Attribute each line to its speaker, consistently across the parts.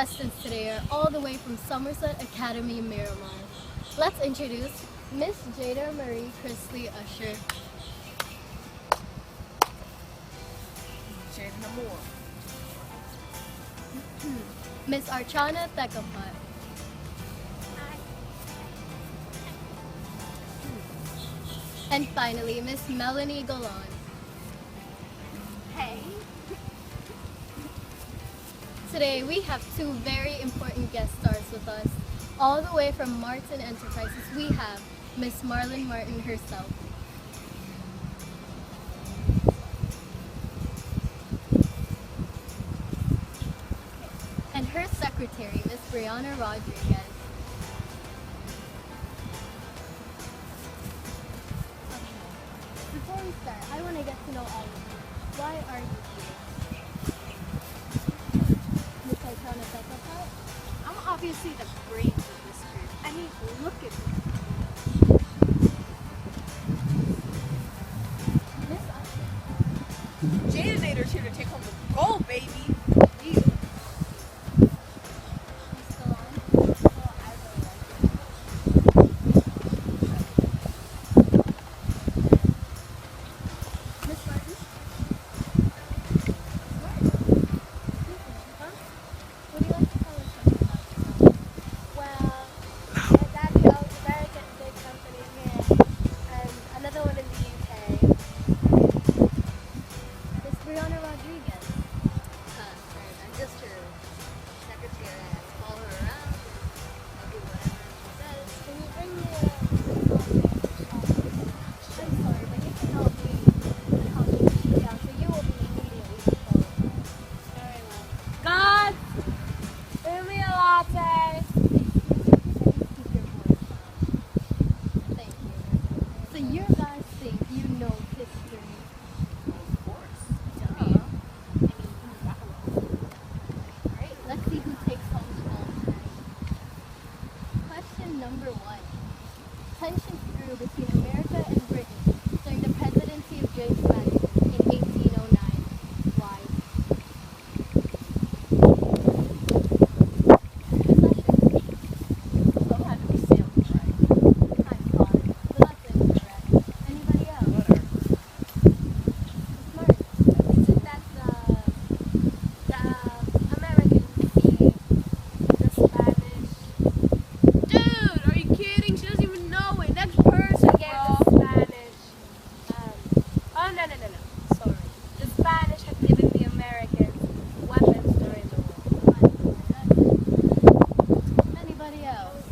Speaker 1: contestants today are all the way from Somerset Academy, Miramar. Let's introduce Miss Jada Marie Chrisley Usher.
Speaker 2: Jada Namor.
Speaker 1: Miss Archana Thekapat. And finally, Miss Melanie Golan.
Speaker 3: Hey.
Speaker 1: Today we have two very important guest stars with us. All the way from Martin Enterprises, we have Miss Marlon Martin herself. And her secretary, Miss Brianna Rodriguez. Before we start, I want to get to know all of you. Why are you here? Miss Archana Thekapat?
Speaker 3: I'm obviously the brains of this group. I mean, look at me.
Speaker 1: Miss Usher.
Speaker 2: Jada Nader's here to take home the gold, baby. You.
Speaker 1: Miss Golan.
Speaker 3: Oh, I really like it.
Speaker 1: Miss Martin. Huh? What do you like to tell us about yourself?
Speaker 3: Well, my daddy owns a very big company here, and another one in the UK.
Speaker 1: Miss Brianna Rodriguez.
Speaker 3: I'm just her secretary. I follow her around. I do whatever she says. Can you bring me a
Speaker 1: I'm sorry, but you can help me down, so you will be immediately followed.
Speaker 3: Very well. God, bring me a latte.
Speaker 1: Keep your voice down. Thank you. So you guys think you know history?
Speaker 2: Of course.
Speaker 1: Alright, let's see who takes home the gold today. Question number 1. Tensions grew between America and Britain during the presidency of James Madison in 1809. Why?
Speaker 2: So it had to be sailing, right?
Speaker 1: I'm sorry, but that's incorrect. Anybody else?
Speaker 2: Whatever.
Speaker 1: Smart.
Speaker 3: Isn't that the Americans beat the Spanish?
Speaker 2: Dude, are you kidding? She doesn't even know it. Next person,
Speaker 3: Yeah,
Speaker 2: bro.
Speaker 3: the Spanish. Oh no. Sorry. The Spanish had given the Americans weapons during the war.
Speaker 1: Anybody else?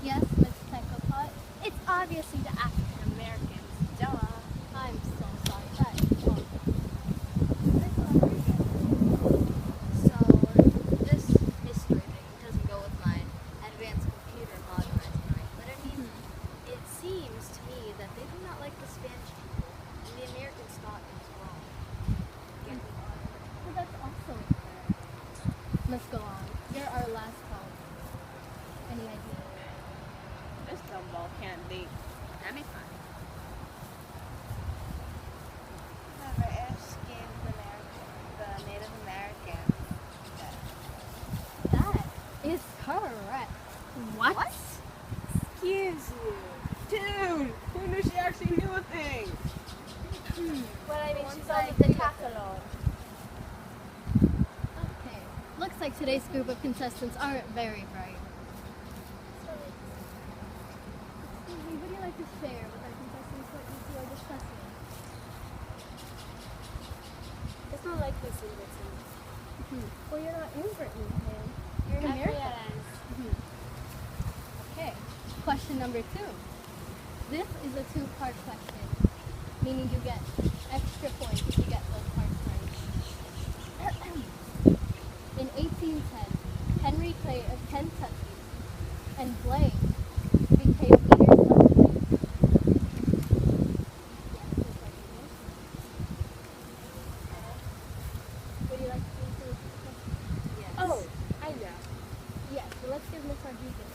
Speaker 1: Yes, Miss Thekapat?
Speaker 3: It's obviously the African Americans. Duh.
Speaker 1: I'm so sorry. That is wrong. Miss Rodriguez.
Speaker 4: So, this history thing doesn't go with my advanced computer modernized mind, but I mean, it seems to me that they do not like the Spanish people, and the Americans thought it was wrong. Get me?
Speaker 1: Well, that's also incorrect. Let's go on. You're our last call. Any idea?
Speaker 2: This dumb ball can't date.
Speaker 4: That'd be fun.
Speaker 3: Whoever asking the Native Americans.
Speaker 1: That is correct.
Speaker 3: What? Excuse you.
Speaker 2: Dude, who knew she actually knew a thing?
Speaker 3: Well, I mean,
Speaker 1: One's
Speaker 3: she's
Speaker 1: like
Speaker 3: on the
Speaker 1: the
Speaker 3: decathlon.
Speaker 1: Okay. Looks like today's group of contestants aren't very bright. Excuse me, would you like to share with our contestants what you two are discussing?
Speaker 3: It's not like this in Britain.
Speaker 1: Well, you're not in Britain, man. You're in
Speaker 3: I
Speaker 1: America.
Speaker 3: realize.
Speaker 1: Okay. Question number 2. This is a 2-part question, meaning you get extra points if you get those parts right. In 1810, Henry Clay of Kentucky and Blaine became leaders of the Slaves. Yes, Miss Rodriguez. Would you like to answer this question?
Speaker 4: Yes.
Speaker 3: Oh, I know.
Speaker 1: Yes, so let's give Miss Rodriguez.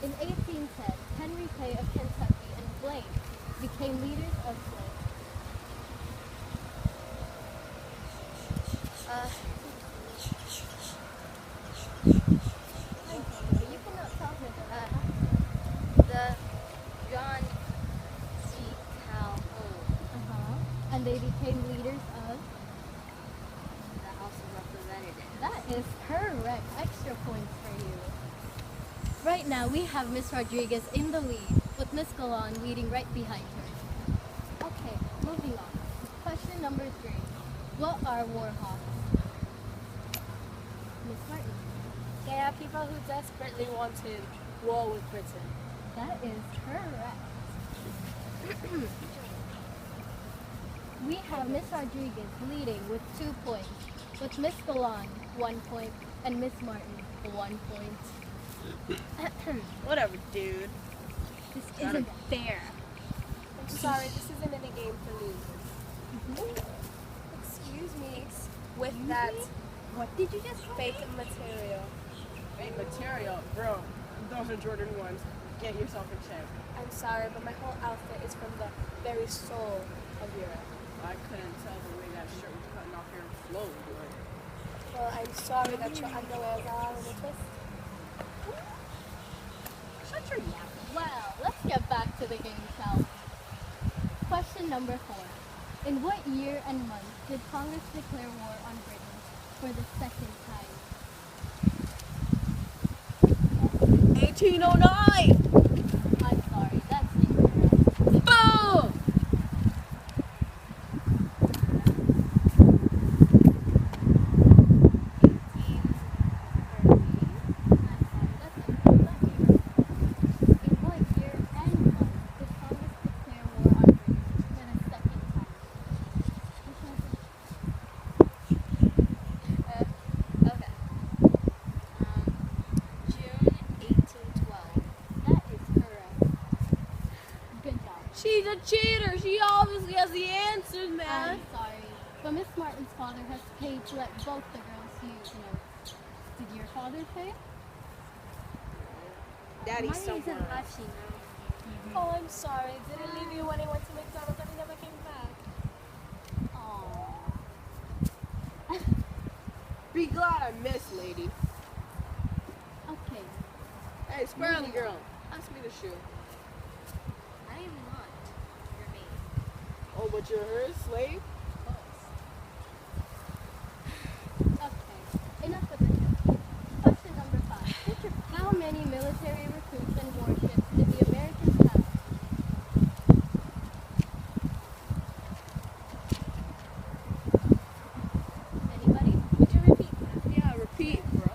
Speaker 1: In 1810, Henry Clay of Kentucky and Blaine became leaders of slaves. leaders of?
Speaker 4: The House of Representatives.
Speaker 1: That is correct. Extra points for you. Right now, we have Miss Rodriguez in the lead, with Miss Galan leading right behind her. Okay, moving on. Question number 3. What are war hawks? Miss Martin.
Speaker 3: They are people who desperately wanted war with Britain.
Speaker 1: That is correct. We have Miss Rodriguez leading with 2 points, with Miss Galan 1 point, and Miss Martin 1 point.
Speaker 2: Whatever, dude.
Speaker 1: This isn't fair.
Speaker 3: I'm sorry, this isn't in a game for losers. Excuse me, with that
Speaker 1: What did you just say?
Speaker 3: fake material.
Speaker 2: Fake material, bro. Those are Jordan 1s. Get yourself in shape.
Speaker 3: I'm sorry, but my whole outfit is from the very soul of Europe.
Speaker 2: I couldn't tell the way that shirt was cutting off your flow, dude.
Speaker 3: Well, I'm sorry that your underwear is all in a twist.
Speaker 1: Shut your yap. Well, let's get back to the game, shall we? Question number 4. In what year and month did Congress declare war on Britain for the second time?
Speaker 2: 1809!
Speaker 1: I'm sorry, that's incorrect.
Speaker 2: Boom!
Speaker 1: In what year and month did Congress declare war on Britain for the second time? Which one is it?
Speaker 4: Okay. June 1812.
Speaker 1: That is correct. Good job.
Speaker 2: She's a cheater. She obviously has the answers, man.
Speaker 1: I'm sorry, but Miss Martin's father has paid to let both the girls use notes. Did your father pay?
Speaker 2: Daddy's
Speaker 3: Mine isn't
Speaker 2: somewhere.
Speaker 3: much, you know. Oh, I'm sorry. Did it leave you when he went to McDonald's and he never came back?
Speaker 1: Aww.
Speaker 2: Be glad I missed, lady.
Speaker 1: Okay.
Speaker 2: Hey, Squirrely girl, pass me the shoe.
Speaker 4: I am not your maid.
Speaker 2: Oh, but you're her slave?
Speaker 1: Okay. Enough of this. Question number 5. How many military recruits and warships did the Americans have? Anybody?
Speaker 3: Would you repeat that?
Speaker 2: Yeah, repeat, bro.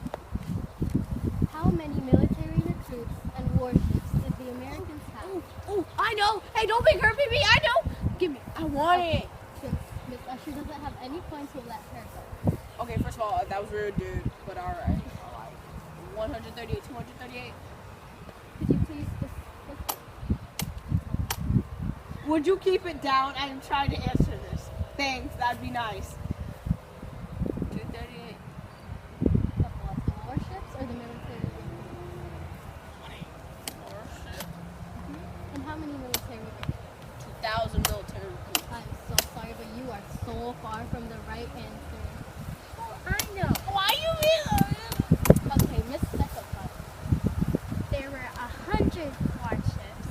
Speaker 1: How many military recruits and warships did the Americans have?
Speaker 2: Oh, I know. Hey, don't make her beat me. I know. Give me. I want it.
Speaker 1: Since Miss Usher doesn't have any points, we'll let her go.
Speaker 2: Okay, first of all, that was rude, dude. But all right. 138, 238.
Speaker 1: Could you please just
Speaker 2: Would you keep it down? I'm trying to answer this. Thanks. That'd be nice. 238.
Speaker 1: the warships or the military recruits? And how many military recruits?
Speaker 2: 2,000 military recruits.
Speaker 1: I'm so sorry, but you are so far from the right answer.
Speaker 3: I know.
Speaker 2: Why you mean?
Speaker 1: Okay, Miss Secretary.
Speaker 3: There were 100 warships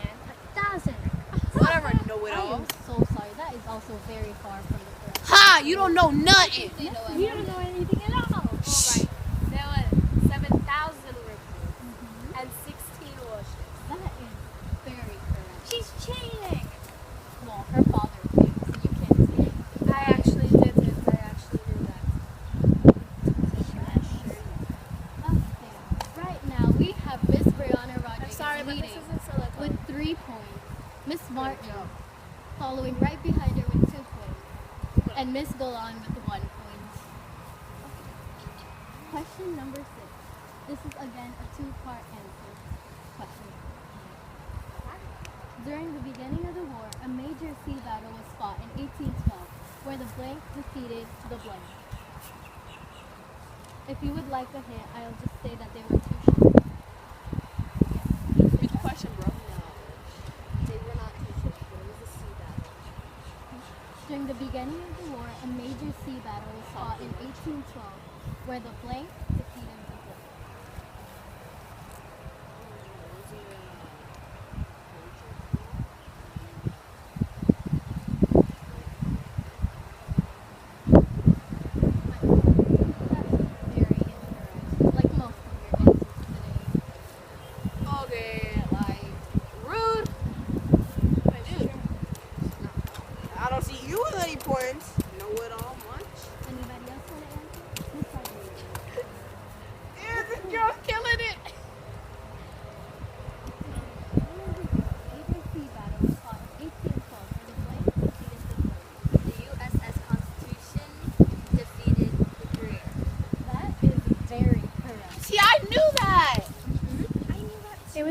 Speaker 3: and 1,000.
Speaker 2: Whatever, know it
Speaker 1: I
Speaker 2: all.
Speaker 1: am so sorry. That is also very far from the correct.
Speaker 2: Ha! You don't know nothing.
Speaker 1: You know what?
Speaker 3: You don't know anything at all. Alright. There were 7,000 recruits and 16 warships.
Speaker 1: That is very correct.
Speaker 3: She's cheating.
Speaker 1: Well, her father did, so you can't say it.
Speaker 3: I actually didn't. I actually knew that.
Speaker 1: Okay. Right now, we have Miss Brianna
Speaker 3: I'm
Speaker 1: Rodriguez
Speaker 3: sorry, but
Speaker 1: leading
Speaker 3: this isn't silicone.
Speaker 1: with 3 points. Miss Martin following right behind her with 2 points. And Miss Galan with 1 point. Question number 6. This is again a 2-part answer question. During the beginning of the war, a major sea battle was fought in 1812, where the blank defeated the blank. If you would like a hint, I'll just say that there were 2 ships.
Speaker 2: Repeat the question, bro.
Speaker 4: They were not two ships, but it was a sea battle.
Speaker 1: During the beginning of the war, a major sea battle was fought in 1812, where the blank defeated the blank.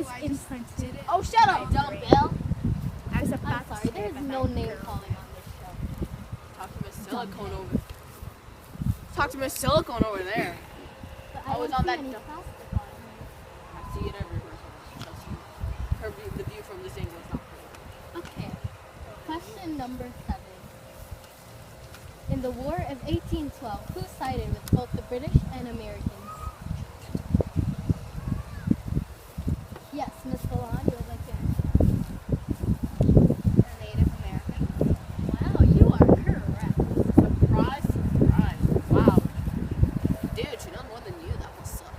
Speaker 1: was imprinted.
Speaker 2: Oh, shut up, dumb Bill.
Speaker 3: I was
Speaker 1: I'm
Speaker 3: about to
Speaker 1: sorry,
Speaker 3: say
Speaker 1: there's
Speaker 3: that
Speaker 1: no
Speaker 3: I'm
Speaker 1: name
Speaker 3: girl.
Speaker 1: calling on this show.
Speaker 2: Talk to Miss Silicone over. Talk to Miss Silicone over there.
Speaker 1: But
Speaker 2: I
Speaker 1: I
Speaker 2: was
Speaker 1: don't
Speaker 2: on
Speaker 1: see
Speaker 2: that
Speaker 1: any
Speaker 2: dump.
Speaker 1: plastic on here.
Speaker 2: I see it everywhere. Trust me. The view from this angle is not pretty.
Speaker 1: Okay. Question number 7. In the War of 1812, who sided with both the British and Americans? Yes, Miss Galan, you would like to answer.
Speaker 4: The Native Americans.
Speaker 1: Wow, you are correct.
Speaker 2: Surprise, surprise. Wow. Dude, she knows more than you. That will suck.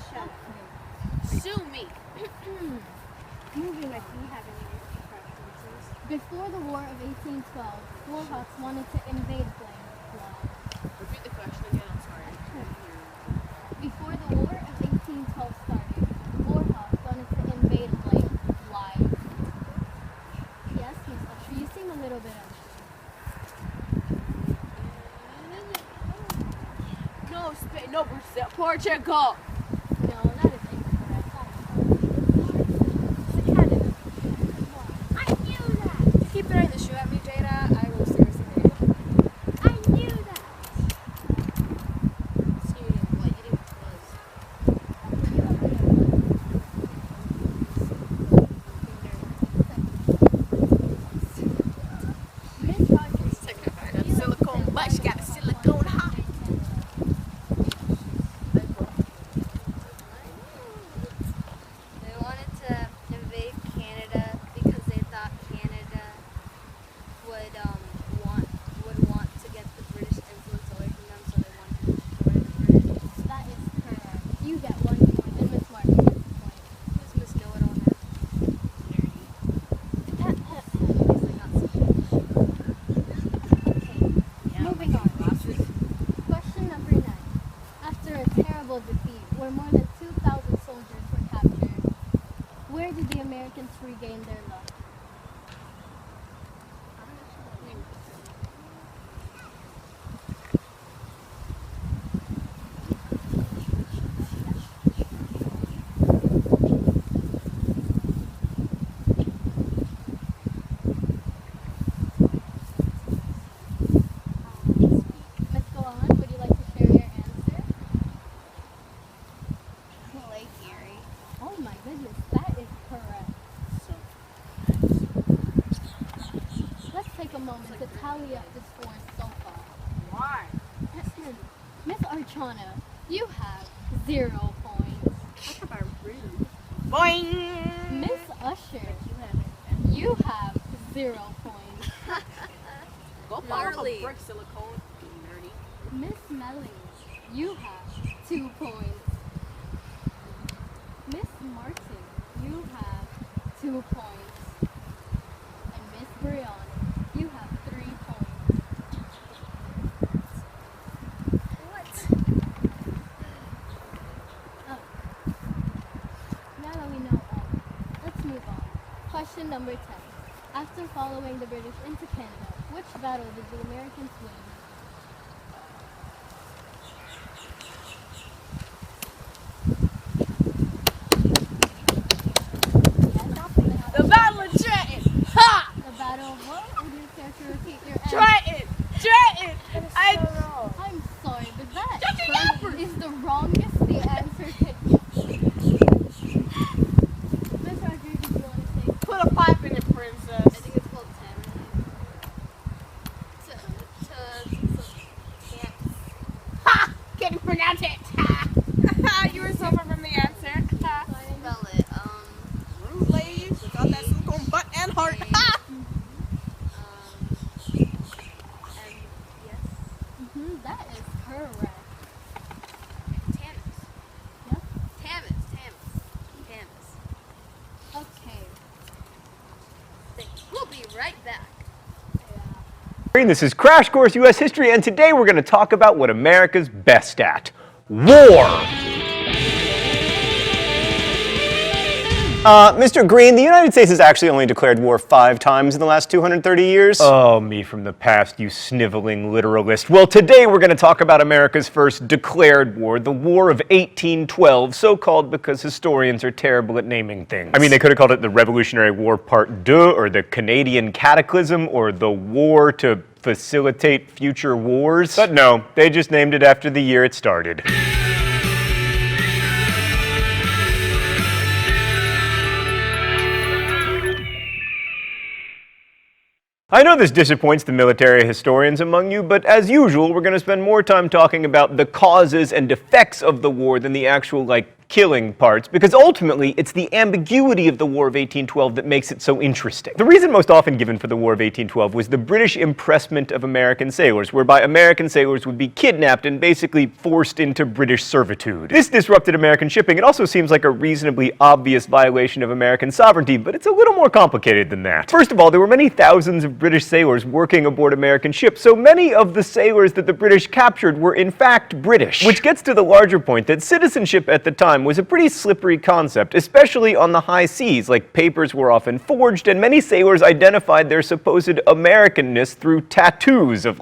Speaker 3: Shut
Speaker 2: Sue me.
Speaker 1: Moving on.
Speaker 3: Do you have any preferences?
Speaker 1: Before the War of 1812, Warhawks wanted to invade Blaine. Why?
Speaker 2: Repeat the question again. I'm sorry. I couldn't hear you.
Speaker 1: Before the War of 1812 started, Warhawks wanted to invade Blaine. Why? Yes, Miss Usher, you seem a little bit unsure.
Speaker 2: No, Spain. No, Brazil. Portugal.
Speaker 1: No, that is incorrect. It's Canada. Why?
Speaker 3: I knew that! Keep throwing the shoe at me, Jada. I will seriously hit you. I knew that!
Speaker 4: So you didn't what? You didn't close.
Speaker 1: Miss Rogers.
Speaker 2: Got silicone butt. She got a silicone hop.
Speaker 4: They wanted to invade Canada because they thought Canada would want to get the British influence away from them, so they wanted to destroy the British.
Speaker 1: That is correct. You get 1 point, and Miss Martin gets a point.
Speaker 4: Who's Miss Know-It-All now? At least I got some.
Speaker 1: Okay, moving on. Question number 9. After a terrible defeat, where more than 2,000 soldiers were captured, where did the Americans regain their luck? Miss Galan, would you like to share your answer?
Speaker 4: Lake Erie.
Speaker 1: Oh my goodness, that is correct. Let's take a moment to tally up the scores so far.
Speaker 2: Why?
Speaker 1: Miss Archana, you have 0 points.
Speaker 3: Talk about rude.
Speaker 2: Boing.
Speaker 1: Miss Usher, you have 0 points.
Speaker 2: Go follow
Speaker 4: Gnarly.
Speaker 2: a brick, silicone. You nerdy.
Speaker 1: Miss Melly, you have 2 points. Miss Martin, you have 2 points. And Miss Brianna, you have 3 points.
Speaker 4: What?
Speaker 1: Oh. Now that we know all, let's move on. Question number 10. After following the British into Canada, which battle did the Americans win?
Speaker 2: The Battle of Trenton. Ha!
Speaker 1: The battle of what? Would you care to repeat your answer?
Speaker 2: Trenton. Trenton.
Speaker 1: I'm sorry, but that
Speaker 2: Shut your yappers!
Speaker 1: is the wrongest the answer could be. Miss Rodriguez, do you want to say?
Speaker 2: Put a pipe in your
Speaker 4: I
Speaker 2: princess.
Speaker 4: think it's called Tammany.
Speaker 2: Ha! Can you pronounce it? Ha!
Speaker 3: You were so far from the answer.
Speaker 4: Spell it.
Speaker 2: Rude lady. Without that silicone butt and heart. Ha!
Speaker 4: Yes.
Speaker 1: That is correct.
Speaker 4: Tammuz.
Speaker 1: Yep.
Speaker 4: Tammuz.
Speaker 1: Okay.
Speaker 4: We'll be right back.
Speaker 5: This is Crash Course U.S. History, and today we're going to talk about what America's best at: war. Mr. Green, the United States has actually only declared war 5 times in the last 230 years. Oh, me from the past, you sniveling literalist. Well, today we're going to talk about America's first declared war, the War of 1812, so called because historians are terrible at naming things. I mean, they could have called it the Revolutionary War Part 2, or the Canadian Cataclysm, or the War to Facilitate Future Wars. But no, they just named it after the year it started. I know this disappoints the military historians among you, but as usual, we're going to spend more time talking about the causes and effects of the war than the actual, killing parts, because ultimately it's the ambiguity of the War of 1812 that makes it so interesting. The reason most often given for the War of 1812 was the British impressment of American sailors, whereby American sailors would be kidnapped and basically forced into British servitude. This disrupted American shipping. It also seems like a reasonably obvious violation of American sovereignty, but it's a little more complicated than that. First of all, there were many thousands of British sailors working aboard American ships, so many of the sailors that the British captured were in fact British, which gets to the larger point that citizenship at the time was a pretty slippery concept, especially on the high seas. Papers were often forged, and many sailors identified their supposed Americanness through tattoos of,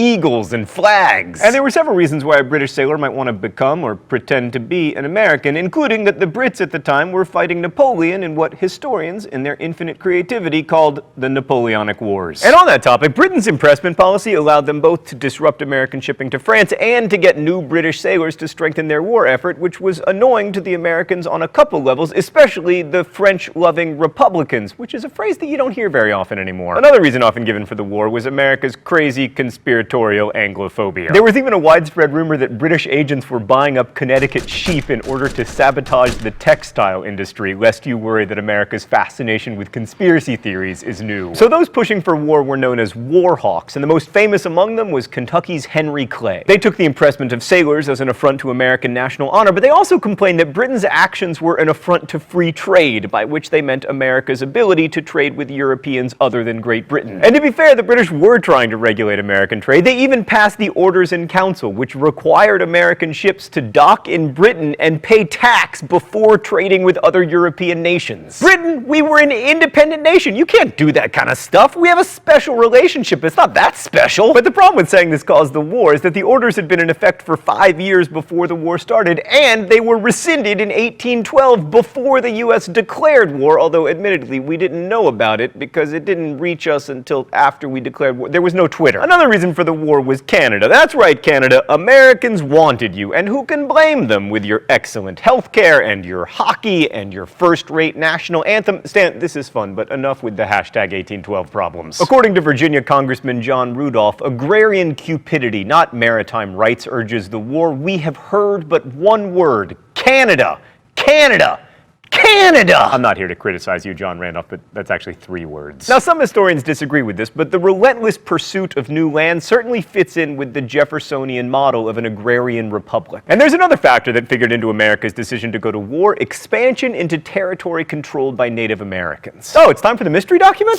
Speaker 5: eagles and flags. And there were several reasons why a British sailor might want to become or pretend to be an American, including that the Brits at the time were fighting Napoleon in what historians, in their infinite creativity, called the Napoleonic Wars. And on that topic, Britain's impressment policy allowed them both to disrupt American shipping to France and to get new British sailors to strengthen their war effort, which was annoying to the Americans on a couple levels, especially the French-loving Republicans, which is a phrase that you don't hear very often anymore. Another reason often given for the war was America's crazy conspiratorial Anglophobia. There was even a widespread rumor that British agents were buying up Connecticut sheep in order to sabotage the textile industry, lest you worry that America's fascination with conspiracy theories is new. So those pushing for war were known as war hawks, and the most famous among them was Kentucky's Henry Clay. They took the impressment of sailors as an affront to American national honor, but they also complained that Britain's actions were an affront to free trade, by which they meant America's ability to trade with Europeans other than Great Britain. And to be fair, the British were trying to regulate American trade. They even passed the Orders in Council, which required American ships to dock in Britain and pay tax before trading with other European nations. Britain, we were an independent nation. You can't do that kind of stuff. We have a special relationship. It's not that special. But the problem with saying this caused the war is that the orders had been in effect for 5 years before the war started, and they were rescinded in 1812 before the U.S. declared war, although admittedly we didn't know about it because it didn't reach us until after we declared war. There was no Twitter. Another reason for the war was Canada. That's right, Canada. Americans wanted you, and who can blame them with your excellent healthcare and your hockey and your first-rate national anthem? Stan, this is fun, but enough with the hashtag 1812 problems. According to Virginia Congressman John Rudolph, agrarian cupidity, not maritime rights, urges the war. We have heard but one word: Canada! Canada! Canada! I'm not here to criticize you, John Randolph, but that's actually 3 words. Now, some historians disagree with this, but the relentless pursuit of new land certainly fits in with the Jeffersonian model of an agrarian republic. And there's another factor that figured into America's decision to go to war: expansion into territory controlled by Native Americans. Oh, it's time for the mystery document?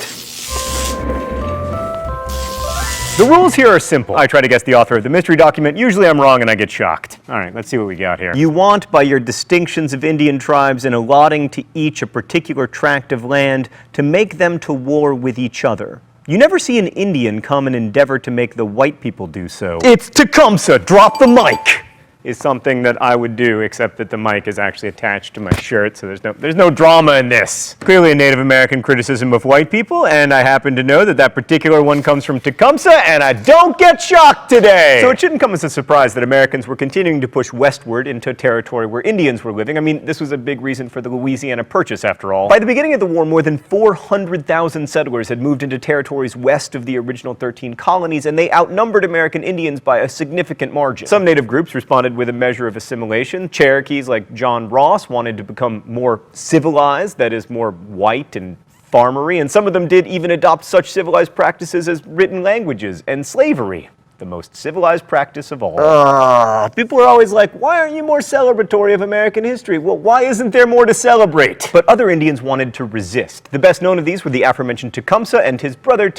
Speaker 5: The rules here are simple. I try to guess the author of the mystery document. Usually I'm wrong and I get shocked. All right, let's see what we got here. You want, by your distinctions of Indian tribes and allotting to each a particular tract of land, to make them to war with each other. You never see an Indian come and endeavor to make the white people do so. It's Tecumseh! Drop the mic! Is something that I would do, except that the mic is actually attached to my shirt, so there's no drama in this. Clearly a Native American criticism of white people, and I happen to know that that particular one comes from Tecumseh, and I don't get shocked today! So it shouldn't come as a surprise that Americans were continuing to push westward into territory where Indians were living. I mean, this was a big reason for the Louisiana Purchase, after all. By the beginning of the war, more than 400,000 settlers had moved into territories west of the original 13 colonies, and they outnumbered American Indians by a significant margin. Some Native groups responded with a measure of assimilation. Cherokees like John Ross wanted to become more civilized, that is, more white and farmery, and some of them did even adopt such civilized practices as written languages and slavery, the most civilized practice of all. People are always like, why aren't you more celebratory of American history? Well, why isn't there more to celebrate? But other Indians wanted to resist. The best known of these were the aforementioned Tecumseh and his brother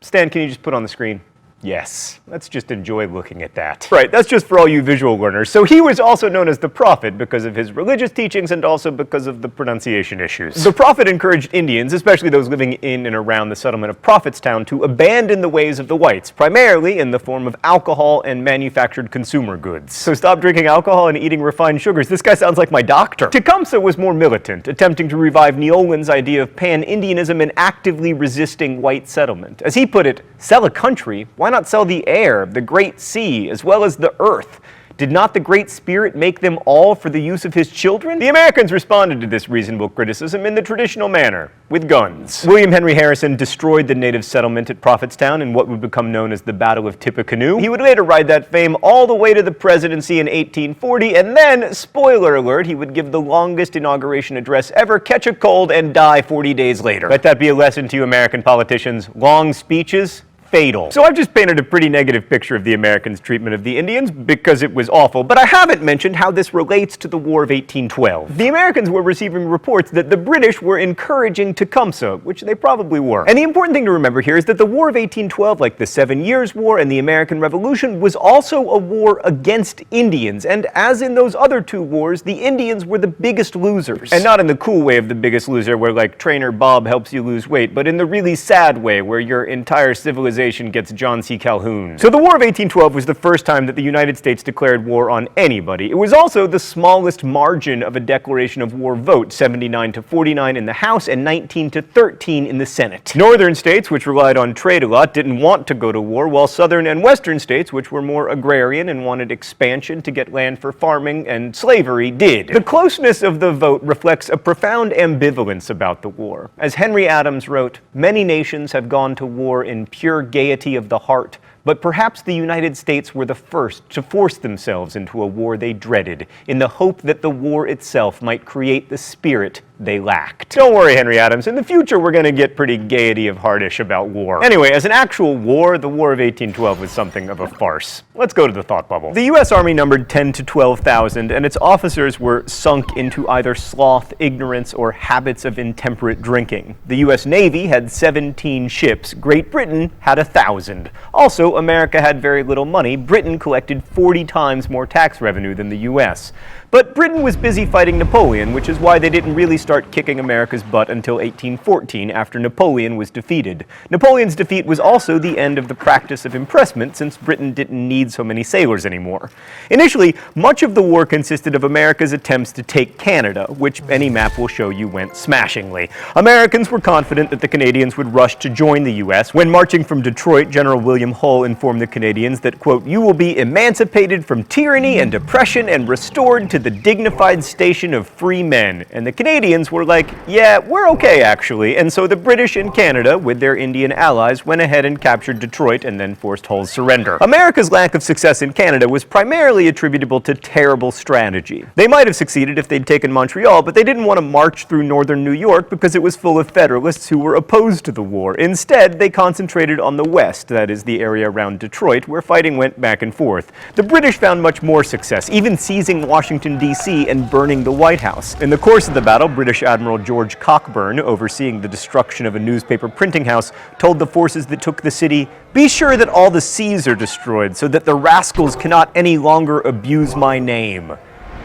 Speaker 5: Stan, can you just put on the screen? Yes, let's just enjoy looking at that. Right, that's just for all you visual learners. So he was also known as the Prophet because of his religious teachings and also because of the pronunciation issues. The Prophet encouraged Indians, especially those living in and around the settlement of Prophetstown, to abandon the ways of the whites, primarily in the form of alcohol and manufactured consumer goods. So stop drinking alcohol and eating refined sugars. This guy sounds like my doctor. Tecumseh was more militant, attempting to revive Neolon's idea of pan-Indianism and actively resisting white settlement. As he put it, sell a country, why not sell the air, the great sea, as well as the earth? Did not the Great Spirit make them all for the use of his children? The Americans responded to this reasonable criticism in the traditional manner, with guns. William Henry Harrison destroyed the native settlement at Prophetstown in what would become known as the Battle of Tippecanoe. He would later ride that fame all the way to the presidency in 1840, and then, spoiler alert, he would give the longest inauguration address ever, catch a cold, and die 40 days later. Let that be a lesson to you American politicians. Long speeches, fatal. So I've just painted a pretty negative picture of the Americans' treatment of the Indians because it was awful, but I haven't mentioned how this relates to the War of 1812. The Americans were receiving reports that the British were encouraging Tecumseh, which they probably were. And the important thing to remember here is that the War of 1812, like the 7 Years' War and the American Revolution, was also a war against Indians, and as in those other two wars, the Indians were the biggest losers. And not in the cool way of the biggest loser, where like Trainer Bob helps you lose weight, but in the really sad way, where your entire civilization gets John C. Calhoun. So the War of 1812 was the first time that the United States declared war on anybody. It was also the smallest margin of a declaration of war vote, 79 to 49 in the House and 19 to 13 in the Senate. Northern states, which relied on trade a lot, didn't want to go to war, while southern and western states, which were more agrarian and wanted expansion to get land for farming and slavery, did. The closeness of the vote reflects a profound ambivalence about the war. As Henry Adams wrote, "Many nations have gone to war in pure gaiety of the heart, but perhaps the United States were the first to force themselves into a war they dreaded, in the hope that the war itself might create the spirit they lacked." Don't worry, Henry Adams. In the future, we're going to get pretty gaiety of heartish about war. Anyway, as an actual war, the War of 1812 was something of a farce. Let's go to the thought bubble. The U.S. Army numbered 10 to 12,000, and its officers were sunk into either sloth, ignorance, or habits of intemperate drinking. The U.S. Navy had 17 ships. Great Britain had 1,000. Also, America had very little money. Britain collected 40 times more tax revenue than the U.S. But Britain was busy fighting Napoleon, which is why they didn't really start kicking America's butt until 1814, after Napoleon was defeated. Napoleon's defeat was also the end of the practice of impressment, since Britain didn't need so many sailors anymore. Initially, much of the war consisted of America's attempts to take Canada, which any map will show you went smashingly. Americans were confident that the Canadians would rush to join the U.S. When marching from Detroit, General William Hull informed the Canadians that, quote, "You will be emancipated from tyranny and oppression and restored to the dignified station of free men." And the Canadians were like, yeah, we're okay actually. And so the British in Canada, with their Indian allies, went ahead and captured Detroit and then forced Hull's surrender. America's lack of success in Canada was primarily attributable to terrible strategy. They might have succeeded if they'd taken Montreal, but they didn't want to march through northern New York because it was full of Federalists who were opposed to the war. Instead, they concentrated on the west, that is the area around Detroit, where fighting went back and forth. The British found much more success, even seizing Washington, D.C. and burning the White House. In the course of the battle, British Admiral George Cockburn, overseeing the destruction of a newspaper printing house, told the forces that took the city, "Be sure that all the seas are destroyed so that the rascals cannot any longer abuse my name."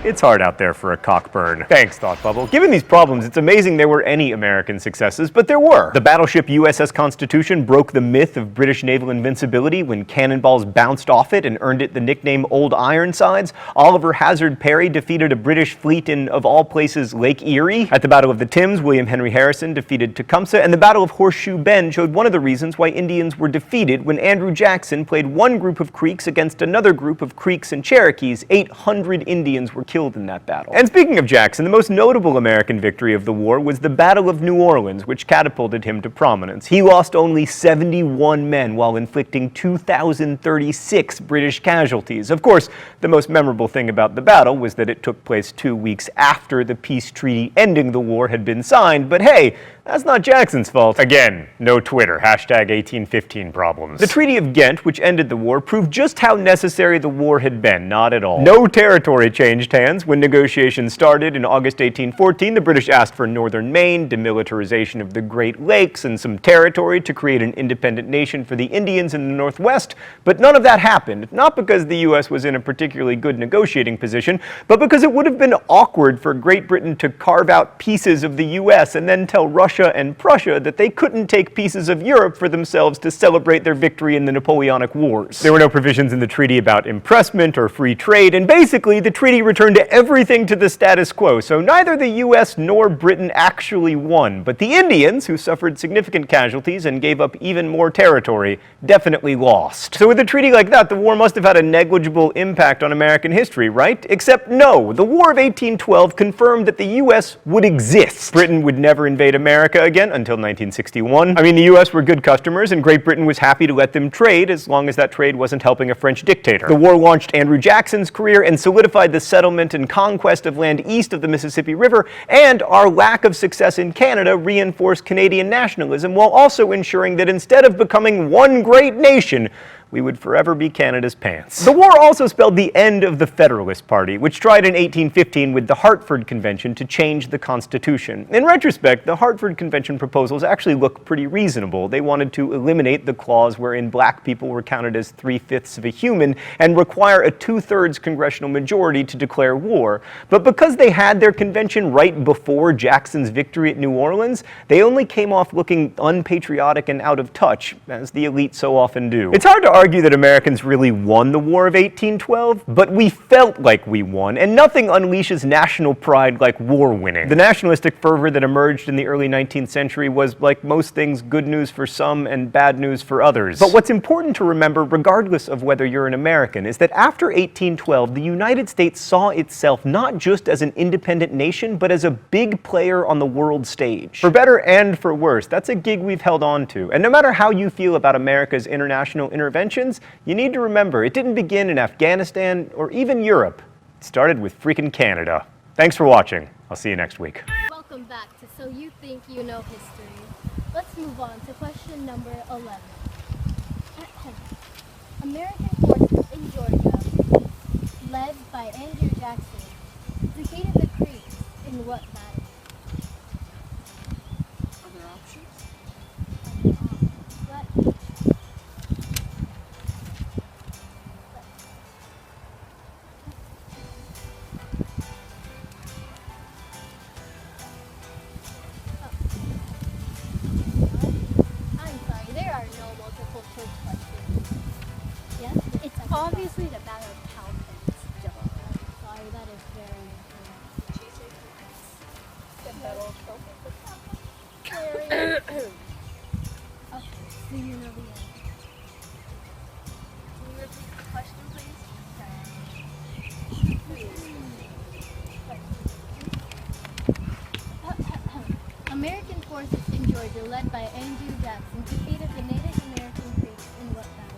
Speaker 5: It's hard out there for a Cockburn. Thanks, Thought Bubble. Given these problems, it's amazing there were any American successes, but there were. The battleship USS Constitution broke the myth of British naval invincibility when cannonballs bounced off it and earned it the nickname Old Ironsides. Oliver Hazard Perry defeated a British fleet in, of all places, Lake Erie. At the Battle of the Thames, William Henry Harrison defeated Tecumseh, and the Battle of Horseshoe Bend showed one of the reasons why Indians were defeated when Andrew Jackson played one group of Creeks against another group of Creeks and Cherokees. 800 Indians were killed in that battle. And speaking of Jackson, the most notable American victory of the war was the Battle of New Orleans, which catapulted him to prominence. He lost only 71 men while inflicting 2,036 British casualties. Of course, the most memorable thing about the battle was that it took place 2 weeks after the peace treaty ending the war had been signed, but hey, That's not Jackson's fault. Again, no Twitter, hashtag 1815 problems. The Treaty of Ghent, which ended the war, proved just how necessary the war had been, not at all. No territory changed hands. When negotiations started in August 1814, the British asked for northern Maine, demilitarization of the Great Lakes, and some territory to create an independent nation for the Indians in the Northwest, but none of that happened, not because the U.S. was in a particularly good negotiating position, but because it would have been awkward for Great Britain to carve out pieces of the U.S. and then tell Russia and Prussia that they couldn't take pieces of Europe for themselves to celebrate their victory in the Napoleonic Wars. There were no provisions in the treaty about impressment or free trade, and basically the treaty returned everything to the status quo, so neither the U.S. nor Britain actually won, but the Indians, who suffered significant casualties and gave up even more territory, definitely lost. So with a treaty like that, the war must have had a negligible impact on American history, right? Except no, the War of 1812 confirmed that the U.S. would exist. Britain would never invade America again until 1961. I mean, the U.S. were good customers, and Great Britain was happy to let them trade as long as that trade wasn't helping a French dictator. The war launched Andrew Jackson's career and solidified the settlement and conquest of land east of the Mississippi River, and our lack of success in Canada reinforced Canadian nationalism while also ensuring that instead of becoming one great nation, we would forever be Canada's pants. The war also spelled the end of the Federalist Party, which tried in 1815 with the Hartford Convention to change the Constitution. In retrospect, the Hartford Convention proposals actually look pretty reasonable. They wanted to eliminate the clause wherein black people were counted as 3/5 of a human and require a 2/3 congressional majority to declare war. But because they had their convention right before Jackson's victory at New Orleans, they only came off looking unpatriotic and out of touch, as the elite so often do. It's hard to argue that Americans really won the War of 1812, but we felt like we won, and nothing unleashes national pride like war winning. The nationalistic fervor that emerged in the early 19th century was, like most things, good news for some and bad news for others. But what's important to remember, regardless of whether you're an American, is that after 1812, the United States saw itself not just as an independent nation, but as a big player on the world stage. For better and for worse, that's a gig we've held on to, and no matter how you feel about America's international interventions, you need to remember it didn't begin in Afghanistan or even Europe. It started with freaking Canada. Thanks for watching. I'll see you next week.
Speaker 1: Welcome back to So You Think You Know History. Let's move on to question number 11. American forces in Georgia, led by Andrew Jackson, defeated the Creeks in what battle?
Speaker 2: Other options?
Speaker 1: What? I'm sorry, there are no multiple choice questions. Yes, it's a
Speaker 3: Obviously, the Battle of Cowpens.
Speaker 1: Sorry, that is very incorrect. Okay, do you know the answer?
Speaker 3: Can you repeat the question, please?
Speaker 1: American forces in Georgia, led by Andrew Jackson, defeated the Native American Creeks in what battle?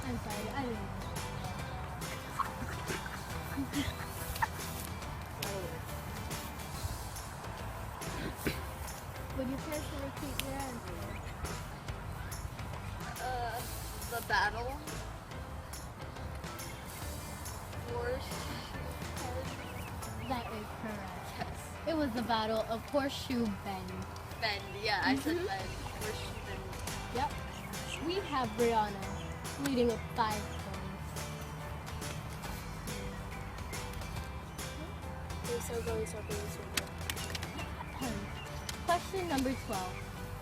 Speaker 1: I'm sorry, I didn't know. Would you care to repeat your answer?
Speaker 4: The battle.
Speaker 1: That is correct. Yes. It was the Battle of Horseshoe Bend.
Speaker 4: Bend. Yeah, I said bend. Horseshoe bend.
Speaker 1: Yep. We have Brianna leading with 5 points. Question number 12.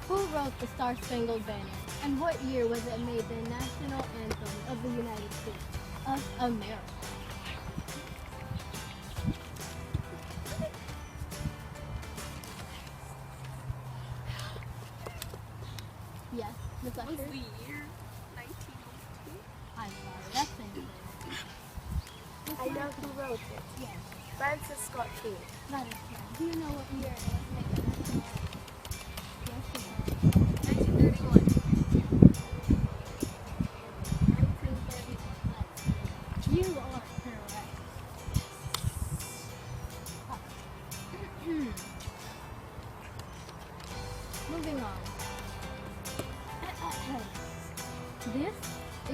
Speaker 1: Who wrote the Star Spangled Banner? And what year was it made the national anthem of the United States of America? Yes, Miss Usher?
Speaker 4: The year 1902.
Speaker 1: I'm sorry, that's incorrect.
Speaker 3: I know who wrote it.
Speaker 1: Yes,
Speaker 3: Francis Scott Key.
Speaker 1: that is correct. Do you know what year it was made the national anthem?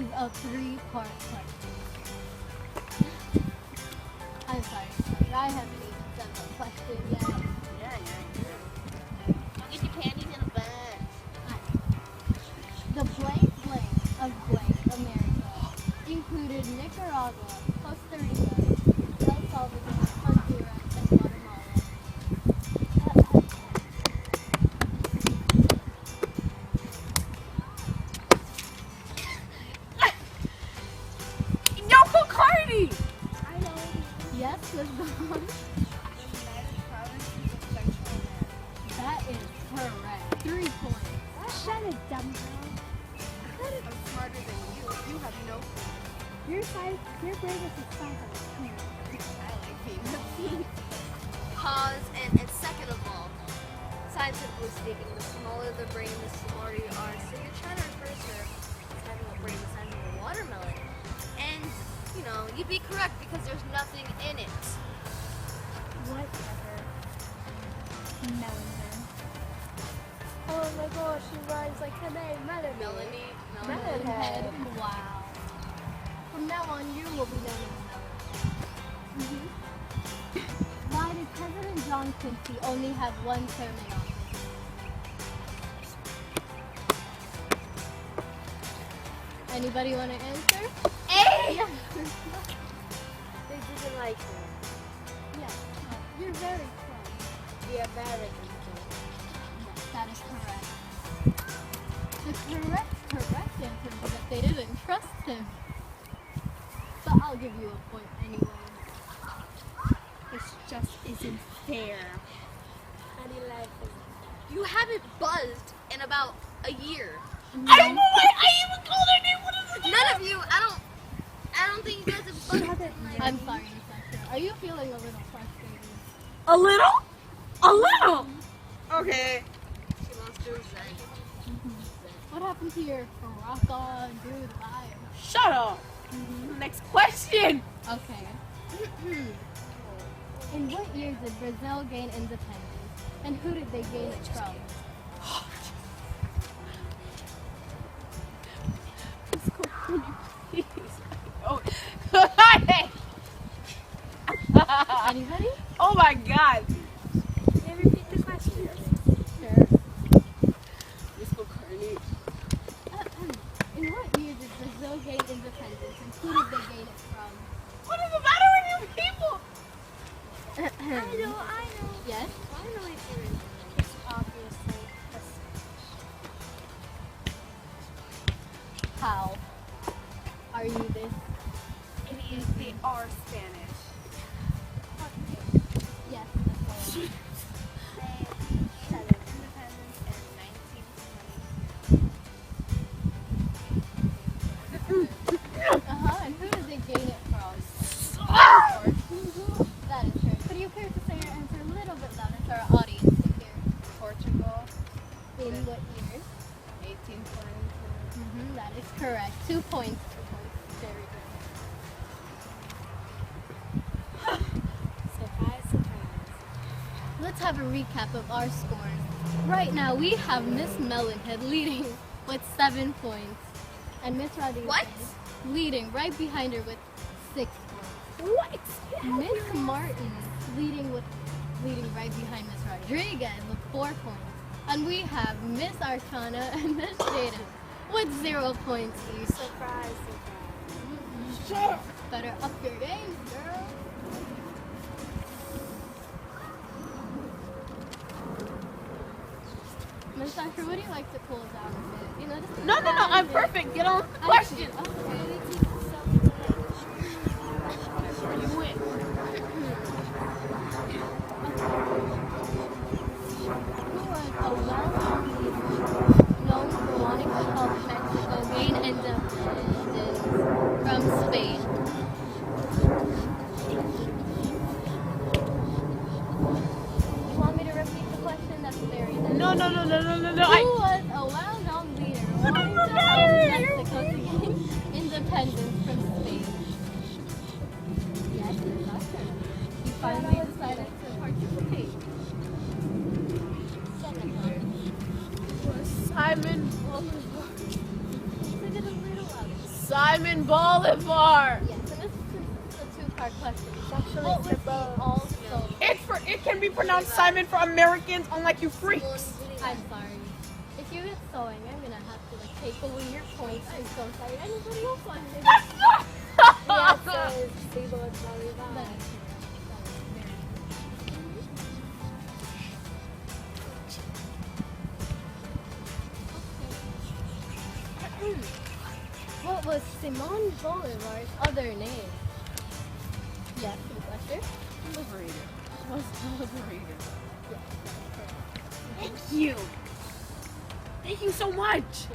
Speaker 1: is a three-part question. I'm sorry, I haven't even done the question yet.
Speaker 2: Yeah. Get your panties in a bag.
Speaker 1: The blank blank of blank America included Nicaragua, Costa Rica, El Salvador, Honduras, and Guatemala.
Speaker 2: Yo, Bacardi!
Speaker 3: I know.
Speaker 1: Yes, Miss Bond.
Speaker 3: The United Provinces of Central America.
Speaker 1: That is correct. 3 points.
Speaker 3: Shut it, dumb girl.
Speaker 2: I'm smarter than you. You have no clue.
Speaker 3: Your brain is the size of a train.
Speaker 2: I like being
Speaker 4: Pause, and second of all, scientifically speaking, the smaller the brain, the smarter you are. So you're trying to refer to her as having a brain the size of a watermelon. And, you know, you'd be correct because there's nothing in it.
Speaker 3: Whatever. Melanie. Oh my gosh, she rhymes like her name, Melanie.
Speaker 4: Melanie.
Speaker 3: Melanie.
Speaker 1: Head. Wow. From now on, you will be known as Melanie. Why did President John Quincy only have one term in office? Anybody want to answer? Yes.
Speaker 3: They didn't like her.
Speaker 1: Yes. You're very close.
Speaker 3: The American king.
Speaker 1: Yes, that is correct. The correct answer is that they didn't trust him. But I'll give you a point anyway.
Speaker 2: This just isn't fair.
Speaker 3: Honey life is.
Speaker 4: You haven't buzzed in about a year.
Speaker 2: I don't know why I even called her name. What is it?
Speaker 4: None of you. I don't think you guys have buzzed in like.
Speaker 1: I'm sorry, Miss Esther. Are you feeling a little frustrated?
Speaker 2: A little? A little? Okay.
Speaker 4: She wants to zen.
Speaker 1: What happened to your rock on, dude, live?
Speaker 2: Shut up. Next question.
Speaker 1: Okay. In what year did Brazil gain independence? And who did they gain it from?
Speaker 2: Oh.
Speaker 1: Anybody?
Speaker 2: Oh my god.
Speaker 3: Can you repeat the question?
Speaker 1: Sure.
Speaker 2: Miss Bacardi.
Speaker 1: In what year did Brazil gain independence? And who did they gain it from?
Speaker 2: What is the matter with you people?
Speaker 3: I know.
Speaker 1: Yes?
Speaker 4: Finally,
Speaker 3: It's obviously a
Speaker 1: How? Are you this?
Speaker 2: It is. They are Spanish.
Speaker 1: Yes, that's all.
Speaker 3: independence in 1920.
Speaker 1: And who did they gain it from? That is correct. But you care to say your answer a little bit louder so our audience can hear?
Speaker 2: Portugal.
Speaker 1: In what year?
Speaker 2: 1820.
Speaker 1: That is correct. 2 points. 2 points. Very good.
Speaker 3: Surprise, surprise.
Speaker 1: Let's have a recap of our scores. Right now, we have Miss Melonhead leading with 7 points. And Miss Rodriguez
Speaker 4: What?
Speaker 1: leading right behind her with 6 points.
Speaker 3: What?
Speaker 1: Miss Martin leading right behind Miss Rodriguez with 4 points. And we have Miss Arcana and Miss Jada with 0 points each.
Speaker 3: Surprise, surprise.
Speaker 2: Shut up.
Speaker 1: Better up your game, girl. Miss Doctor, would you like to cool down a bit? You know, just
Speaker 2: No. I'm perfect. Get on with the question.
Speaker 1: Okay.
Speaker 2: You win.
Speaker 1: Who was a well-known leader known for wanting to help Mexico gain independence from Spain? You want me to repeat the question? That's very nice.
Speaker 2: No.
Speaker 1: Who was a well-known leader wanting to help Mexico to gain independence from Spain? Yes, Miss Doctor. You finally decided to participate. Second one.
Speaker 2: Simon Bolivar.
Speaker 1: Sing it a little louder.
Speaker 2: Simon Bolivar.
Speaker 1: Yes, and this is a two-part question.
Speaker 3: actually
Speaker 1: What was he
Speaker 3: simple.
Speaker 1: also?
Speaker 2: It can be pronounced Simon for Americans, unlike you freaks.
Speaker 1: I'm sorry. If you get sewing, I'm gonna have to like take away your points. I'm so sorry. Anybody else want to?
Speaker 3: Yeah, it says Simon Bolivar.
Speaker 1: That is very okay. What was Simon Bolivar's other name? Yes, Fletcher.
Speaker 2: Liberator. Was the liberator.
Speaker 1: Yes, that's correct.
Speaker 2: Thank you. Thank you so much.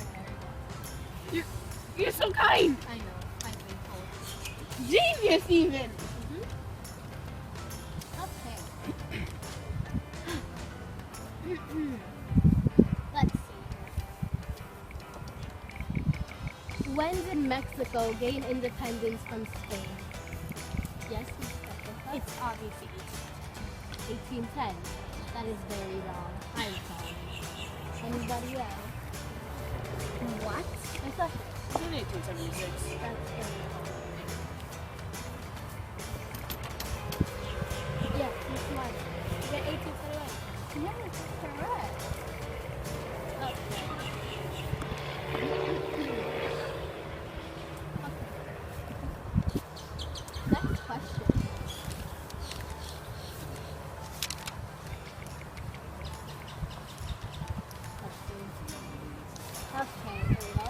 Speaker 2: You're so kind.
Speaker 1: I know. I've been told.
Speaker 2: Genius, even.
Speaker 1: Okay. Let's see here. When did Mexico gain independence from Spain? Yes, Ms. Jessica?
Speaker 3: It's obviously
Speaker 1: 1810. That is very wrong. I'm sorry. Anybody else? What? I thought
Speaker 2: It's in 1876.
Speaker 1: that's very wrong. Yes, Miss Martin.
Speaker 3: Yeah, 1821.
Speaker 1: Yes, that's correct. Okay. Next question. Let's see. Okay, here we go.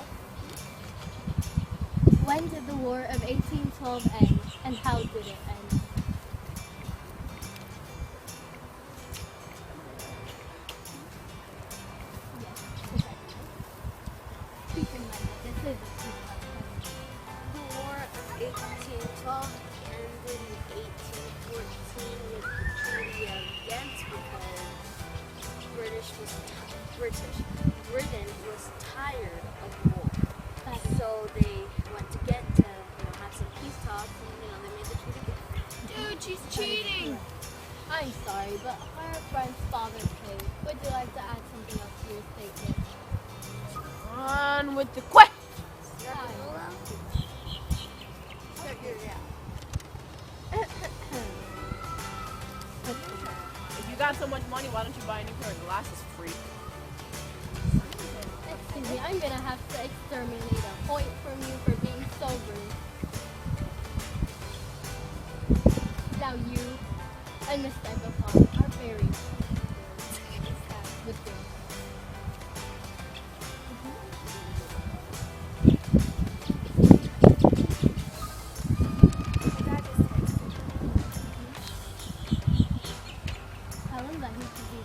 Speaker 1: When did the War of 1812 end, and how did it end? Yes, exactly. Keep in mind that this is a two-part question.
Speaker 4: The War of 1812 ended in 1814 with the Treaty of Ghent because Britain was tired of war. So they went to Ghent to have some peace talks and they made the Treaty of Ghent.
Speaker 2: Dude, she's cheating.
Speaker 1: I'm sorry, but our friend's Father's Day. Would you like to add something else to your statement?
Speaker 2: On with the question. If you got so much money, why don't you buy a new pair of glasses, freak?
Speaker 1: Excuse me, I'm gonna have to exterminate a point from you for being so rude. Now you and Miss Eggleton are very sad with you. Tell him that he should be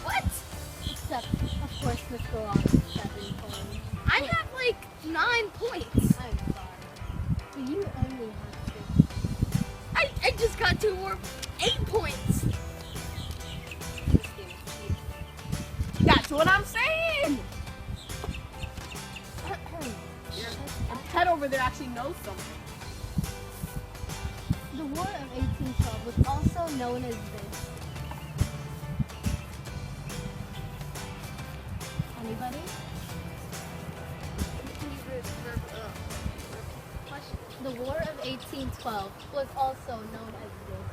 Speaker 4: What?
Speaker 1: except, of course, Mr. Long is 7 points.
Speaker 4: I have like 9 points.
Speaker 1: I'm sorry. But you only have 6.
Speaker 4: I just got 2 more 8 points. This game is cheap.
Speaker 2: That's what I'm saying. And Ted over there actually knows something.
Speaker 1: The War of 1812 was also known as this. Anybody? The War of 1812 was also known as this.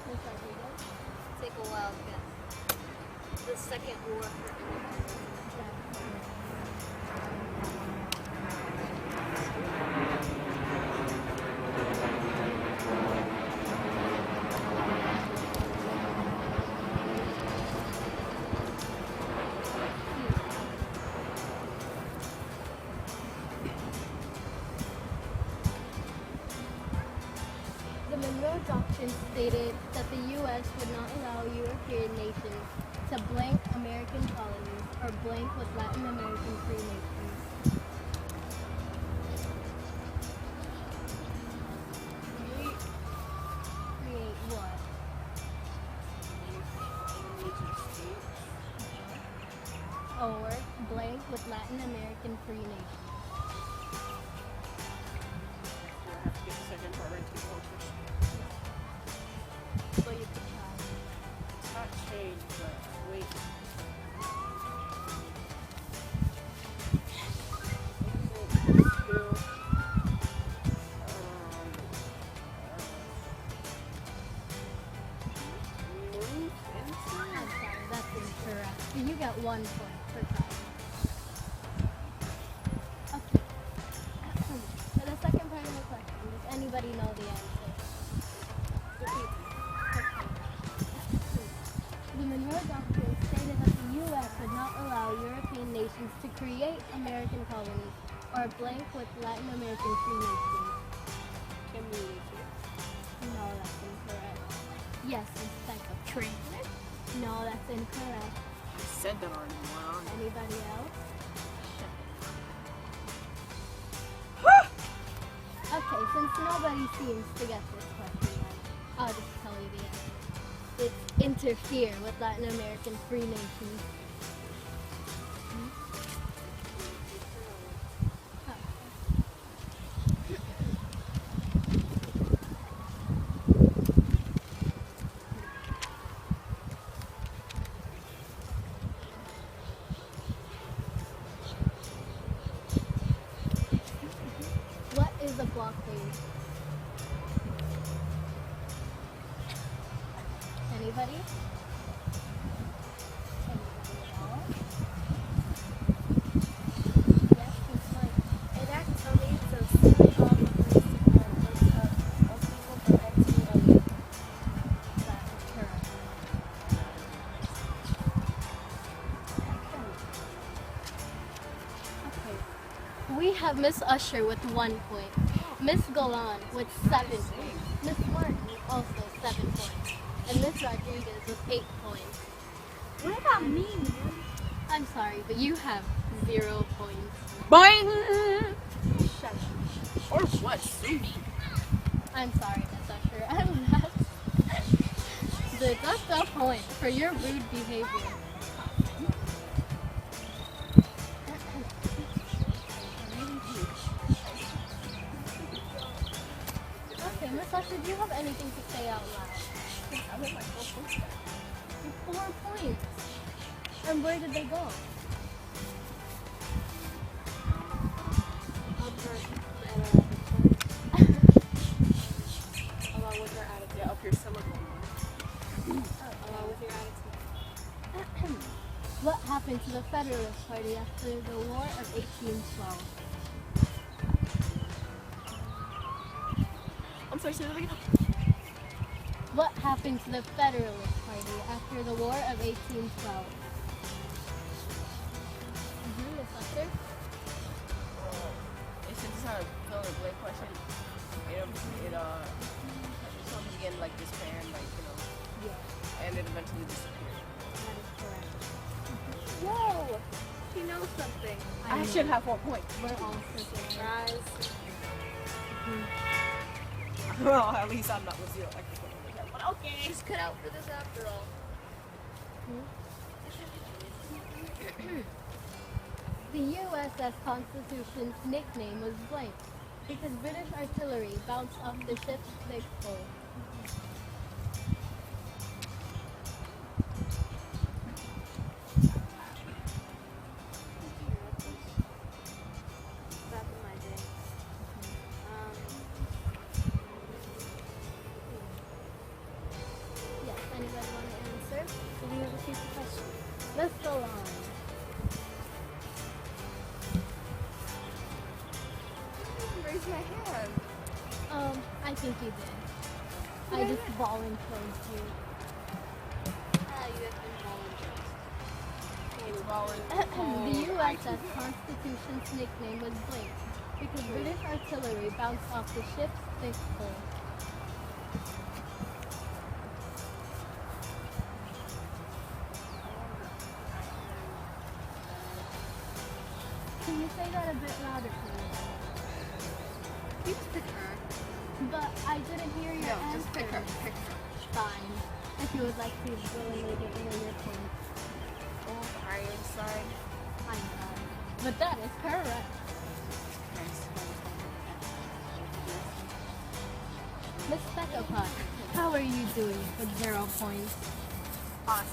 Speaker 1: Miss Rodriguez?
Speaker 4: Take a wild guess. The Second War for Independence.
Speaker 1: The Monroe Doctrine stated that the U.S. would not allow European nations to blank American colonies or blank with Latin American free nations. Create what? Or blank with Latin American free nations.
Speaker 2: You have to get the second part right to Wait.
Speaker 1: I'm sorry, that's incorrect. You get 1 point per time. Okay. For the second part of the question, does anybody know the answer? Okay. The Monroe Doctrine stated that the U.S. would not allow European nations to create American colonies or blank with Latin American free nations. No, that's incorrect. Yes, Inspector.
Speaker 3: Treatment?
Speaker 1: No, that's incorrect.
Speaker 2: I said that already, moron.
Speaker 1: Anybody else? Okay, since nobody seems to get this question right, I'll just tell you the answer. It's interfere with Latin American free nations. What is a blockade? Anybody? Anybody at all? Yes, it's fine.
Speaker 3: It actually means a set of people from entering a league.
Speaker 1: That is correct. Okay. We have Miss Usher with 1 point, Miss Golan with 7 points, Miss Martin also 7 points, and Miss Rodriguez with 8 points.
Speaker 3: What about me, man?
Speaker 1: I'm sorry, but you have 0 points.
Speaker 2: Boing!
Speaker 3: Shut up.
Speaker 2: Or what? Sue me.
Speaker 1: I'm sorry, Miss Usher. I'm not. That's a point for your rude behavior. Okay, Miss Usher, do you have anything to say out loud?
Speaker 2: I want my 4 points back.
Speaker 1: 4 points. And where did they go?
Speaker 2: Along with her attitude. Yeah, up here, some of them. Along with your attitude.
Speaker 1: What happened to the Federalist Party after the War of 1812?
Speaker 2: I'm sorry, say that again.
Speaker 1: What happened to the Federalist Party after the War of 1812? Miss Usher?
Speaker 2: It's just not a fill in the blank question. Some began like disband, like,
Speaker 1: Yes,
Speaker 2: and it eventually disappeared.
Speaker 1: that is correct.
Speaker 3: Whoa! She knows something.
Speaker 2: I
Speaker 1: know.
Speaker 2: should have 4 points.
Speaker 1: We're all surprised.
Speaker 3: Surprise.
Speaker 2: Well, at least I'm not with zero. But okay.
Speaker 4: She's cut out for this after all.
Speaker 1: The USS Constitution's nickname was blank because British artillery bounced off the ship's big hull.
Speaker 4: Back in my day.
Speaker 1: Yes, anybody want to answer?
Speaker 3: Did you repeat the question?
Speaker 1: Let's go on.
Speaker 2: Raise my hand.
Speaker 1: I think you did. I just volunteered you.
Speaker 4: You have been volunteers.
Speaker 2: It's volunteer.
Speaker 1: The USS Constitution's nickname was blank because British artillery bounced off the ship's thick hull. Can you say that a bit louder, please?
Speaker 2: You just pick her.
Speaker 1: But I didn't hear your
Speaker 2: No,
Speaker 1: answer.
Speaker 2: just pick her. Pick her.
Speaker 1: Fine. If you would like to willingly give me your points.
Speaker 2: Oh, Ironside.
Speaker 1: I'm sorry. But that is correct. Miss Specklepot, how are you doing with 0 points?
Speaker 3: Awesome.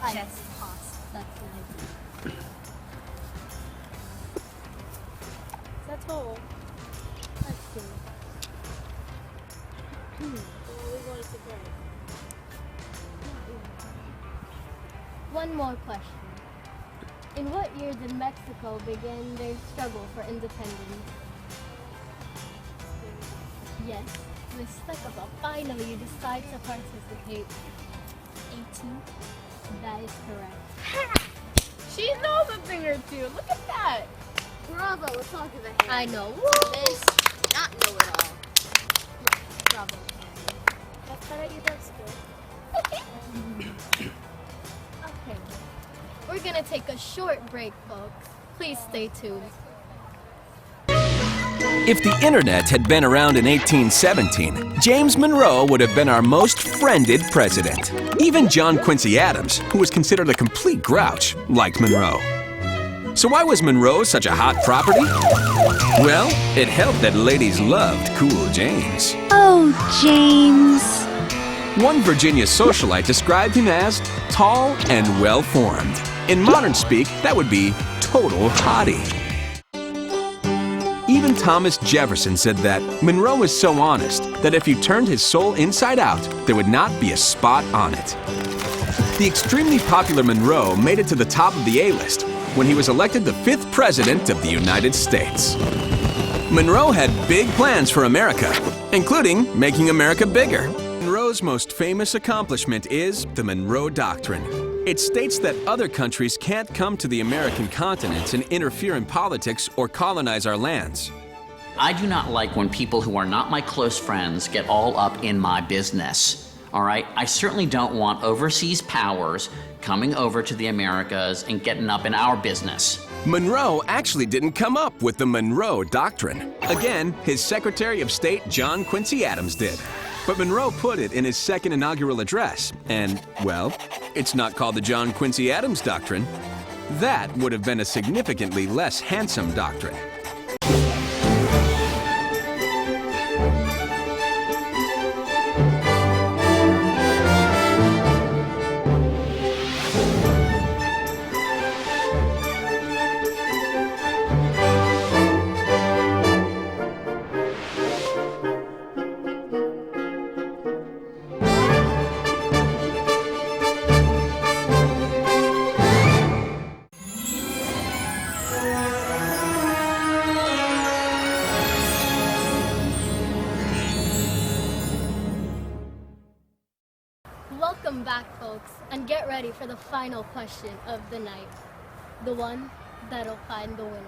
Speaker 1: Ice.
Speaker 3: Just awesome.
Speaker 1: That's nice.
Speaker 3: That's all.
Speaker 1: Let's see.
Speaker 3: Well, we wanted to break.
Speaker 1: One more question. In what year did Mexico begin their struggle for independence? Yes, Miss Stuckable, finally you decide to participate.
Speaker 3: 18.
Speaker 1: That is correct.
Speaker 2: She knows a thing or two. Look at that.
Speaker 4: Bravo, let's all give a hand.
Speaker 1: I know.
Speaker 4: Miss, not know it all.
Speaker 1: Bravo.
Speaker 3: That's fun at you, that's good.
Speaker 1: Okay. We're gonna take a short break, folks. Please stay tuned.
Speaker 6: If the internet had been around in 1817, James Monroe would have been our most friended president. Even John Quincy Adams, who was considered a complete grouch, liked Monroe. So why was Monroe such a hot property? Well, it helped that ladies loved cool James.
Speaker 7: Oh, James.
Speaker 6: One Virginia socialite described him as tall and well-formed. In modern speak, that would be total hottie. Even Thomas Jefferson said that Monroe was so honest that if you turned his soul inside out, there would not be a spot on it. The extremely popular Monroe made it to the top of the A-list when he was elected the 5th President of the United States. Monroe had big plans for America, including making America bigger. Monroe's most famous accomplishment is the Monroe Doctrine. It states that other countries can't come to the American continent and interfere in politics or colonize our lands.
Speaker 8: I do not like when people who are not my close friends get all up in my business. All right? I certainly don't want overseas powers coming over to the Americas and getting up in our business.
Speaker 6: Monroe actually didn't come up with the Monroe Doctrine. Again, his Secretary of State, John Quincy Adams, did. But Monroe put it in his second inaugural address, and, well, it's not called the John Quincy Adams Doctrine. That would have been a significantly less handsome doctrine.
Speaker 1: Welcome back, folks, and get ready for the final question of the night. The one that'll find the winner.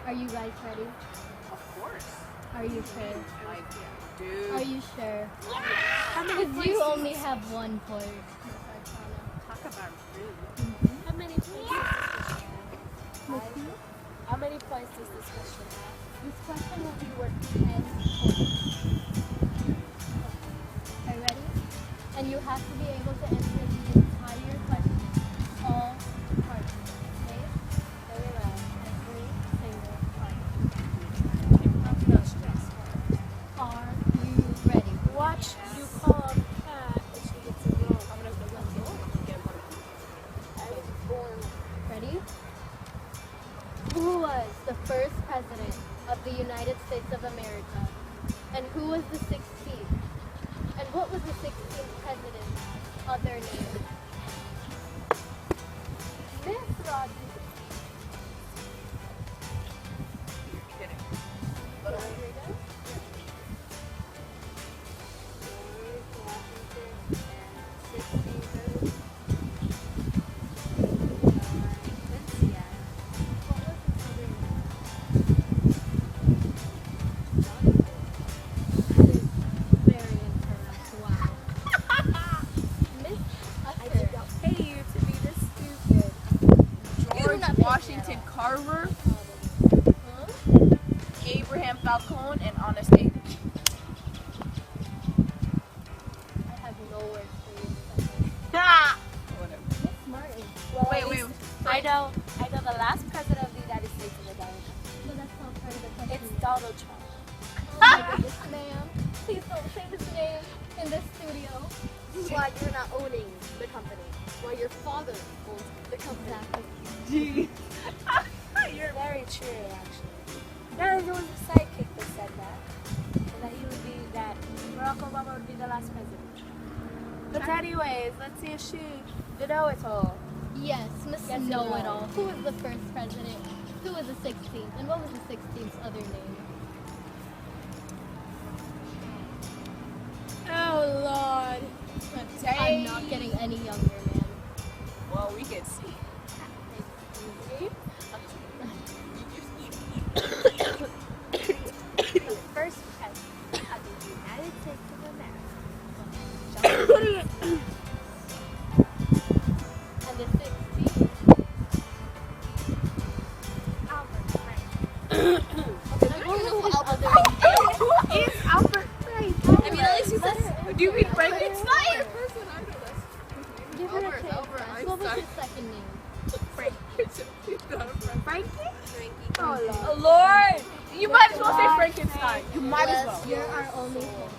Speaker 1: Are you guys ready?
Speaker 2: Of course.
Speaker 1: Are you sure?
Speaker 2: Like, dude.
Speaker 1: Are you sure?
Speaker 3: How many
Speaker 1: Because
Speaker 3: points?
Speaker 1: you only have 1 point.
Speaker 2: Talk about rude.
Speaker 3: How many points? How many points does this question have?
Speaker 1: This question will be worth 10 points. Are you ready? And you have to be able to answer the entire question. All parts. Okay? Every single part. Are you ready?
Speaker 3: Watch you call a cat and she gets it wrong. I'm gonna go
Speaker 1: Ready? Who was the first president of the United States of America? And who was the 16th? And what was the 16th president's other name? Miss Rodriguez.
Speaker 2: You're kidding.
Speaker 1: Rodriguez? Very incorrect. Wow. Miss Usher.
Speaker 3: Pay you to be this stupid.
Speaker 2: George
Speaker 1: not pay
Speaker 2: Washington Carver,
Speaker 1: Huh?
Speaker 2: Abraham Falcone, and Honest Abe.
Speaker 1: I have no words for you.
Speaker 2: Whatever.
Speaker 1: Miss Martin.
Speaker 2: Wait.
Speaker 3: I know the last president of the United States of America.
Speaker 1: So that's not part of the question.
Speaker 3: It's Donald Trump.
Speaker 1: Oh my goodness, ma'am. Please don't say his name in this studio.
Speaker 4: why you're not owning the company. Why your father owns the company.
Speaker 1: Exactly.
Speaker 3: You're very true, actually. There was a sidekick that said that. That he would be, that Barack Obama would be the last president. But anyways, let's see if she, the know-it-all.
Speaker 1: Yes, Miss
Speaker 3: Yes, you
Speaker 1: Know-It-All.
Speaker 3: are.
Speaker 1: Who was the first president? Who was the 16th? And what was the 16th's other name?
Speaker 3: Oh, Lord.
Speaker 1: I'm not getting any younger, man.
Speaker 2: Well, we can see.
Speaker 3: The first president of the United States of America.
Speaker 1: And the 16th?
Speaker 3: Albert Franklin.
Speaker 1: I don't know who other
Speaker 3: Who is Albert Franklin?
Speaker 4: I mean, at least you said
Speaker 2: Do you mean Frankenstein?
Speaker 1: Give it a chance. What was his second name?
Speaker 3: Franklin?
Speaker 4: Frankie.
Speaker 3: Oh, Lord.
Speaker 2: Lord! You might as well say Frankenstein. You might as well.
Speaker 1: You're our only hint.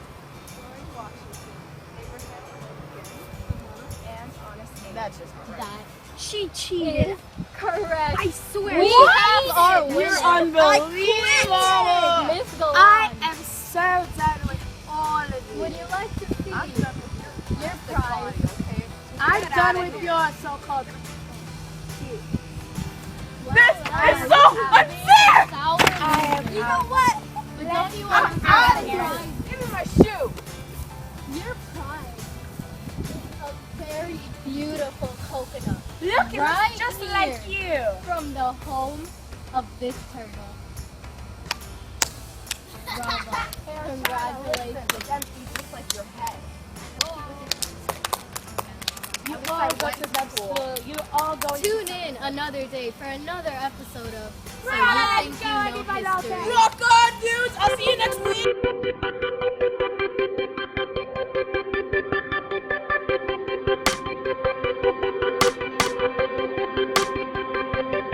Speaker 2: That's just correct.
Speaker 1: That
Speaker 4: She cheated.
Speaker 1: is correct.
Speaker 4: I swear.
Speaker 1: We
Speaker 4: she
Speaker 1: have our winner.
Speaker 2: You're unbelievable!
Speaker 1: Miss Golan.
Speaker 3: I am so done with all of you.
Speaker 1: Would you like to see your prize?
Speaker 2: Okay?
Speaker 3: I'm done with your so-called
Speaker 2: This is so unfair!
Speaker 1: I am.
Speaker 3: You know what?
Speaker 1: But don't you want to
Speaker 2: out of
Speaker 1: see
Speaker 2: here.
Speaker 1: your prize?
Speaker 2: Give me my shoe!
Speaker 1: Your prize is a very beautiful coconut
Speaker 3: Look, it
Speaker 1: Right
Speaker 3: was just
Speaker 1: here.
Speaker 3: like you.
Speaker 1: from the home of this turtle. Bravo. Congratulations.
Speaker 2: Just like your head.
Speaker 3: You all go to that school. You all go to
Speaker 1: Tune in another day for another episode of So
Speaker 3: Right,
Speaker 1: You Think
Speaker 3: go,
Speaker 1: You Know
Speaker 3: everybody out
Speaker 1: History.
Speaker 3: there.
Speaker 2: Rock on, dudes! I'll see you next week!